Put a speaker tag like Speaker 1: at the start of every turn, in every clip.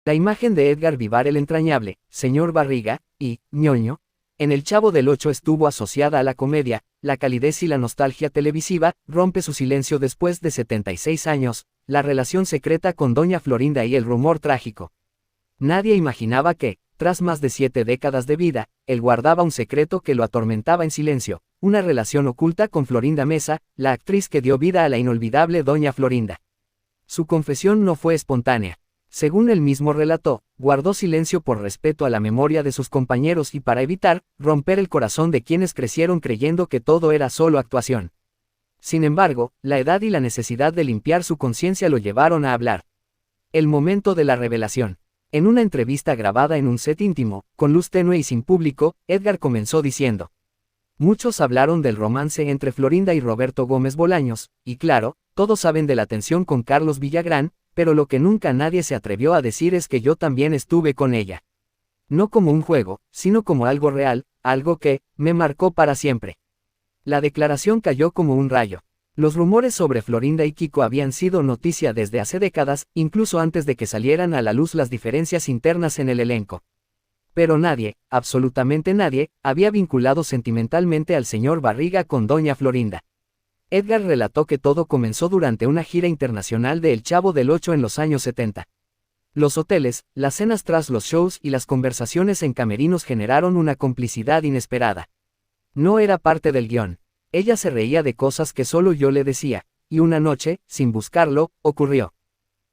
Speaker 1: La imagen de Edgar Vivar el entrañable, señor Barriga, y ñoño, en El Chavo del Ocho estuvo asociada a la comedia, la calidez y la nostalgia televisiva, rompe su silencio después de 76 años, la relación secreta con doña Florinda y el rumor trágico. Nadie imaginaba que, tras más de 7 décadas de vida, él guardaba un secreto que lo atormentaba en silencio, una relación oculta con Florinda Mesa, la actriz que dio vida a la inolvidable doña Florinda. Su confesión no fue espontánea. Según él mismo relató, guardó silencio por respeto a la memoria de sus compañeros y para evitar romper el corazón de quienes crecieron creyendo que todo era solo actuación. Sin embargo, la edad y la necesidad de limpiar su conciencia lo llevaron a hablar. El momento de la revelación. En una entrevista grabada en un set íntimo, con luz tenue y sin público, Edgar comenzó diciendo: muchos hablaron del romance entre Florinda y Roberto Gómez Bolaños, y claro, todos saben de la tensión con Carlos Villagrán, pero lo que nunca nadie se atrevió a decir es que yo también estuve con ella. No como un juego, sino como algo real, algo que me marcó para siempre. La declaración cayó como un rayo. Los rumores sobre Florinda y Kiko habían sido noticia desde hace décadas, incluso antes de que salieran a la luz las diferencias internas en el elenco. Pero nadie, absolutamente nadie, había vinculado sentimentalmente al señor Barriga con doña Florinda. Edgar relató que todo comenzó durante una gira internacional de El Chavo del Ocho en los años 70. Los hoteles, las cenas tras los shows y las conversaciones en camerinos generaron una complicidad inesperada. No era parte del guión. Ella se reía de cosas que solo yo le decía, y una noche, sin buscarlo, ocurrió.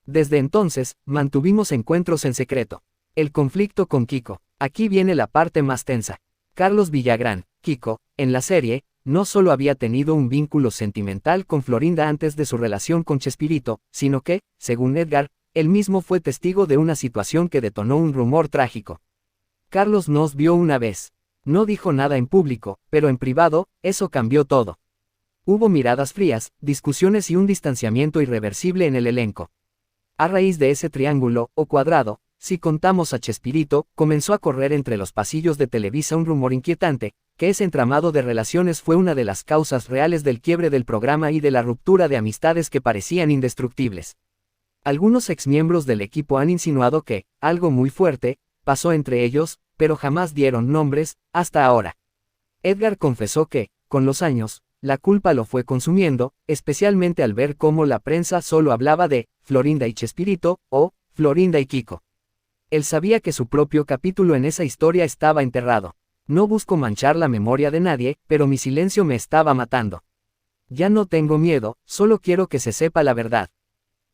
Speaker 1: Desde entonces, mantuvimos encuentros en secreto. El conflicto con Kiko. Aquí viene la parte más tensa. Carlos Villagrán, Kiko, en la serie, no solo había tenido un vínculo sentimental con Florinda antes de su relación con Chespirito, sino que, según Edgar, él mismo fue testigo de una situación que detonó un rumor trágico. Carlos nos vio una vez. No dijo nada en público, pero en privado, eso cambió todo. Hubo miradas frías, discusiones y un distanciamiento irreversible en el elenco. A raíz de ese triángulo, o cuadrado, si contamos a Chespirito, comenzó a correr entre los pasillos de Televisa un rumor inquietante, que ese entramado de relaciones fue una de las causas reales del quiebre del programa y de la ruptura de amistades que parecían indestructibles. Algunos exmiembros del equipo han insinuado que, algo muy fuerte, pasó entre ellos, pero jamás dieron nombres, hasta ahora. Edgar confesó que, con los años, la culpa lo fue consumiendo, especialmente al ver cómo la prensa solo hablaba de Florinda y Chespirito, o Florinda y Kiko. Él sabía que su propio capítulo en esa historia estaba enterrado. No busco manchar la memoria de nadie, pero mi silencio me estaba matando. Ya no tengo miedo, solo quiero que se sepa la verdad.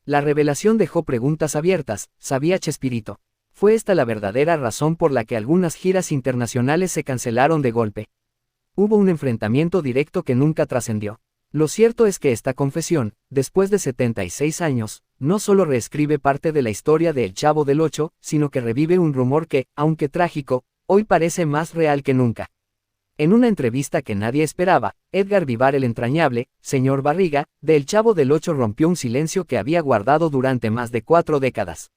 Speaker 1: La revelación dejó preguntas abiertas, sabía Chespirito. ¿Fue esta la verdadera razón por la que algunas giras internacionales se cancelaron de golpe? Hubo un enfrentamiento directo que nunca trascendió. Lo cierto es que esta confesión, después de 76 años, no solo reescribe parte de la historia de El Chavo del Ocho, sino que revive un rumor que, aunque trágico, hoy parece más real que nunca. En una entrevista que nadie esperaba, Edgar Vivar el entrañable, señor Barriga, de El Chavo del Ocho rompió un silencio que había guardado durante más de 4 décadas.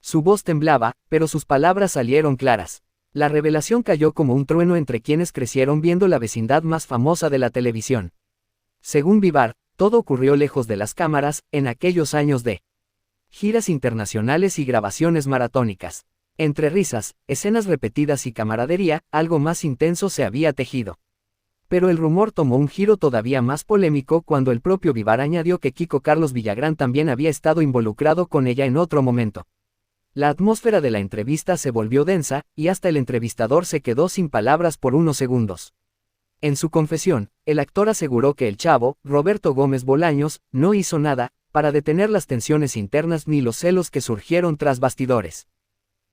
Speaker 1: Su voz temblaba, pero sus palabras salieron claras. La revelación cayó como un trueno entre quienes crecieron viendo la vecindad más famosa de la televisión. Según Vivar, todo ocurrió lejos de las cámaras, en aquellos años de giras internacionales y grabaciones maratónicas. Entre risas, escenas repetidas y camaradería, algo más intenso se había tejido. Pero el rumor tomó un giro todavía más polémico cuando el propio Vivar añadió que Kiko Carlos Villagrán también había estado involucrado con ella en otro momento. La atmósfera de la entrevista se volvió densa, y hasta el entrevistador se quedó sin palabras por unos segundos. En su confesión, el actor aseguró que el chavo, Roberto Gómez Bolaños, no hizo nada para detener las tensiones internas ni los celos que surgieron tras bastidores.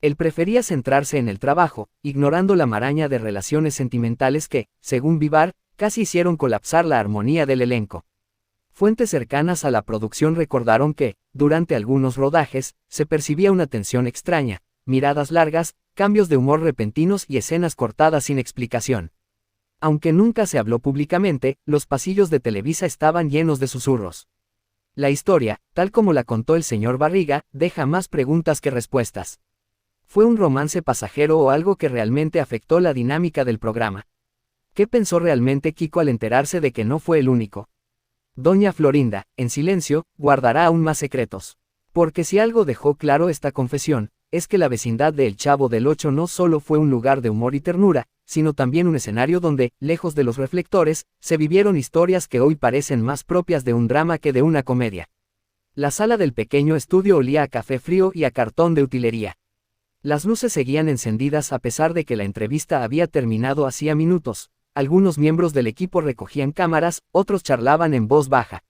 Speaker 1: Él prefería centrarse en el trabajo, ignorando la maraña de relaciones sentimentales que, según Vivar, casi hicieron colapsar la armonía del elenco. Fuentes cercanas a la producción recordaron que, durante algunos rodajes, se percibía una tensión extraña, miradas largas, cambios de humor repentinos y escenas cortadas sin explicación. Aunque nunca se habló públicamente, los pasillos de Televisa estaban llenos de susurros. La historia, tal como la contó el señor Barriga, deja más preguntas que respuestas. ¿Fue un romance pasajero o algo que realmente afectó la dinámica del programa? ¿Qué pensó realmente Kiko al enterarse de que no fue el único? Doña Florinda, en silencio, guardará aún más secretos. Porque si algo dejó claro esta confesión, es que la vecindad de El Chavo del Ocho no solo fue un lugar de humor y ternura, sino también un escenario donde, lejos de los reflectores, se vivieron historias que hoy parecen más propias de un drama que de una comedia. La sala del pequeño estudio olía a café frío y a cartón de utilería. Las luces seguían encendidas a pesar de que la entrevista había terminado hacía minutos. Algunos miembros del equipo recogían cámaras, otros charlaban en voz baja.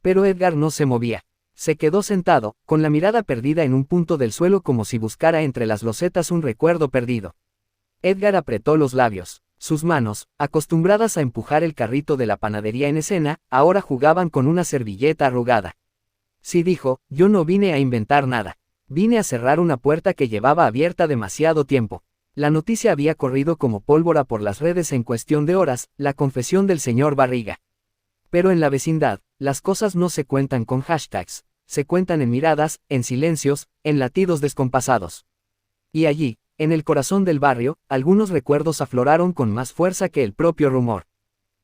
Speaker 1: Pero Edgar no se movía. Se quedó sentado, con la mirada perdida en un punto del suelo como si buscara entre las losetas un recuerdo perdido. Edgar apretó los labios. Sus manos, acostumbradas a empujar el carrito de la panadería en escena, ahora jugaban con una servilleta arrugada. Sí, dijo, yo no vine a inventar nada. Vine a cerrar una puerta que llevaba abierta demasiado tiempo. La noticia había corrido como pólvora por las redes en cuestión de horas, la confesión del señor Barriga. Pero en la vecindad, las cosas no se cuentan con hashtags, se cuentan en miradas, en silencios, en latidos descompasados. Y allí, en el corazón del barrio, algunos recuerdos afloraron con más fuerza que el propio rumor.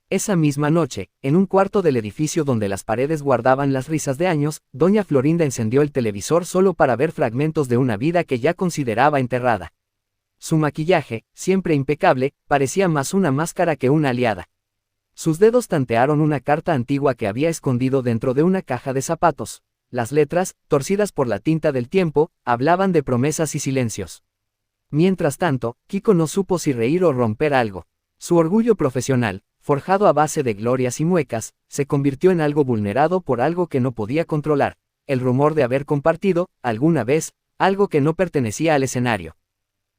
Speaker 1: Esa misma noche, en un cuarto del edificio donde las paredes guardaban las risas de años, doña Florinda encendió el televisor solo para ver fragmentos de una vida que ya consideraba enterrada. Su maquillaje, siempre impecable, parecía más una máscara que una aliada. Sus dedos tantearon una carta antigua que había escondido dentro de una caja de zapatos. Las letras, torcidas por la tinta del tiempo, hablaban de promesas y silencios. Mientras tanto, Kiko no supo si reír o romper algo. Su orgullo profesional, forjado a base de glorias y muecas, se convirtió en algo vulnerado por algo que no podía controlar, el rumor de haber compartido, alguna vez, algo que no pertenecía al escenario.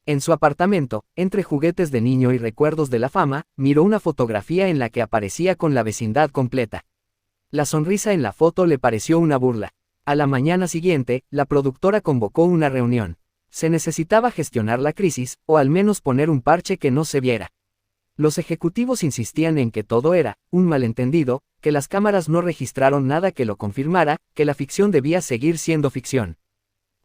Speaker 1: En su apartamento, entre juguetes de niño y recuerdos de la fama, miró una fotografía en la que aparecía con la vecindad completa. La sonrisa en la foto le pareció una burla. A la mañana siguiente, la productora convocó una reunión. Se necesitaba gestionar la crisis, o al menos poner un parche que no se viera. Los ejecutivos insistían en que todo era un malentendido, que las cámaras no registraron nada que lo confirmara, que la ficción debía seguir siendo ficción.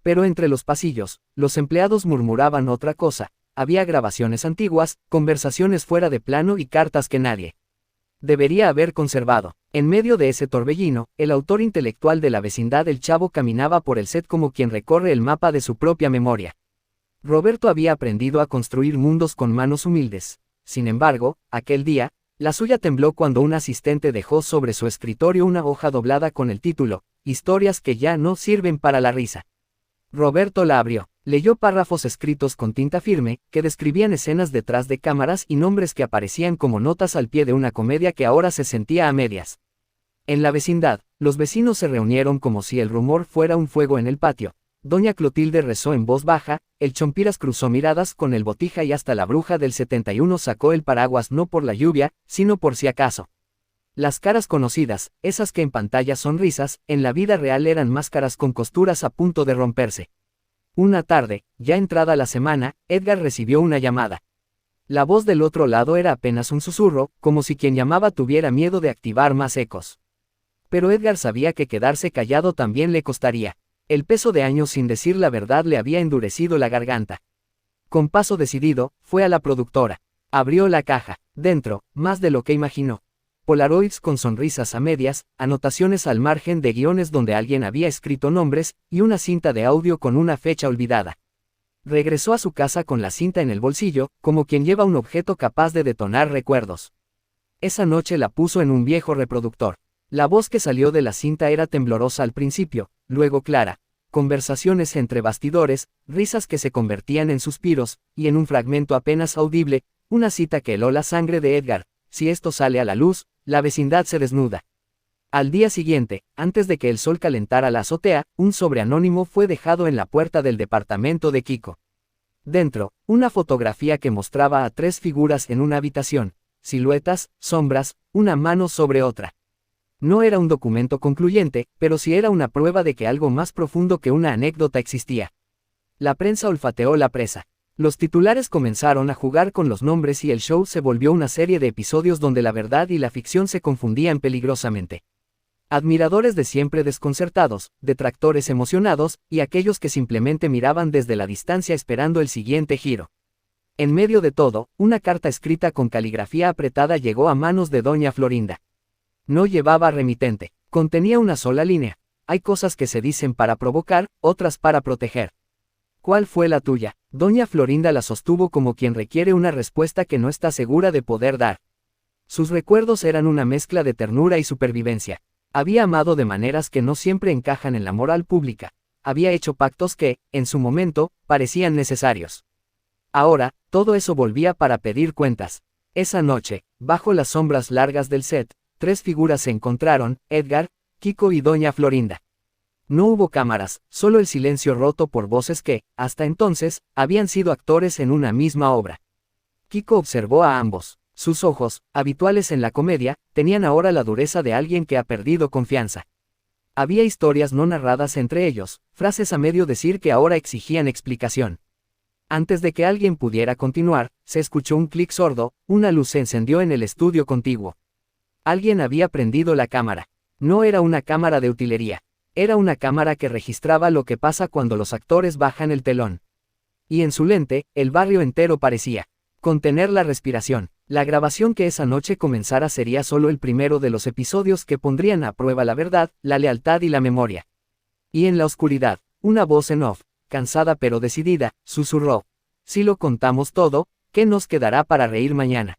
Speaker 1: Pero entre los pasillos, los empleados murmuraban otra cosa, había grabaciones antiguas, conversaciones fuera de plano y cartas que nadie debería haber conservado. En medio de ese torbellino, el autor intelectual de la vecindad El Chavo caminaba por el set como quien recorre el mapa de su propia memoria. Roberto había aprendido a construir mundos con manos humildes. Sin embargo, aquel día, la suya tembló cuando un asistente dejó sobre su escritorio una hoja doblada con el título, Historias que ya no sirven para la risa. Roberto la abrió, leyó párrafos escritos con tinta firme, que describían escenas detrás de cámaras y nombres que aparecían como notas al pie de una comedia que ahora se sentía a medias. En la vecindad, los vecinos se reunieron como si el rumor fuera un fuego en el patio. Doña Clotilde rezó en voz baja, el Chompiras cruzó miradas con el Botija y hasta la bruja del 71 sacó el paraguas no por la lluvia, sino por si acaso. Las caras conocidas, esas que en pantalla son risas, en la vida real eran máscaras con costuras a punto de romperse. Una tarde, ya entrada la semana, Edgar recibió una llamada. La voz del otro lado era apenas un susurro, como si quien llamaba tuviera miedo de activar más ecos. Pero Edgar sabía que quedarse callado también le costaría. El peso de años sin decir la verdad le había endurecido la garganta. Con paso decidido, fue a la productora. Abrió la caja. Dentro, más de lo que imaginó. Polaroids con sonrisas a medias, anotaciones al margen de guiones donde alguien había escrito nombres, y una cinta de audio con una fecha olvidada. Regresó a su casa con la cinta en el bolsillo, como quien lleva un objeto capaz de detonar recuerdos. Esa noche la puso en un viejo reproductor. La voz que salió de la cinta era temblorosa al principio, luego clara. Conversaciones entre bastidores, risas que se convertían en suspiros, y en un fragmento apenas audible, una cita que heló la sangre de Edgar. Si esto sale a la luz, la vecindad se desnuda. Al día siguiente, antes de que el sol calentara la azotea, un sobre anónimo fue dejado en la puerta del departamento de Kiko. Dentro, una fotografía que mostraba a 3 figuras en una habitación, siluetas, sombras, una mano sobre otra. No era un documento concluyente, pero sí era una prueba de que algo más profundo que una anécdota existía. La prensa olfateó la presa. Los titulares comenzaron a jugar con los nombres y el show se volvió una serie de episodios donde la verdad y la ficción se confundían peligrosamente. Admiradores de siempre desconcertados, detractores emocionados, y aquellos que simplemente miraban desde la distancia esperando el siguiente giro. En medio de todo, una carta escrita con caligrafía apretada llegó a manos de doña Florinda. No llevaba remitente, contenía una sola línea. Hay cosas que se dicen para provocar, otras para proteger. ¿Cuál fue la tuya? Doña Florinda la sostuvo como quien requiere una respuesta que no está segura de poder dar. Sus recuerdos eran una mezcla de ternura y supervivencia. Había amado de maneras que no siempre encajan en la moral pública. Había hecho pactos que, en su momento, parecían necesarios. Ahora, todo eso volvía para pedir cuentas. Esa noche, bajo las sombras largas del set, 3 figuras se encontraron: Edgar, Kiko y Doña Florinda. No hubo cámaras, solo el silencio roto por voces que, hasta entonces, habían sido actores en una misma obra. Kiko observó a ambos. Sus ojos, habituales en la comedia, tenían ahora la dureza de alguien que ha perdido confianza. Había historias no narradas entre ellos, frases a medio decir que ahora exigían explicación. Antes de que alguien pudiera continuar, se escuchó un clic sordo, una luz se encendió en el estudio contiguo. Alguien había prendido la cámara. No era una cámara de utilería. Era una cámara que registraba lo que pasa cuando los actores bajan el telón. Y en su lente, el barrio entero parecía contener la respiración. La grabación que esa noche comenzara sería solo el primero de los episodios que pondrían a prueba la verdad, la lealtad y la memoria. Y en la oscuridad, una voz en off, cansada pero decidida, susurró: si lo contamos todo, ¿qué nos quedará para reír mañana?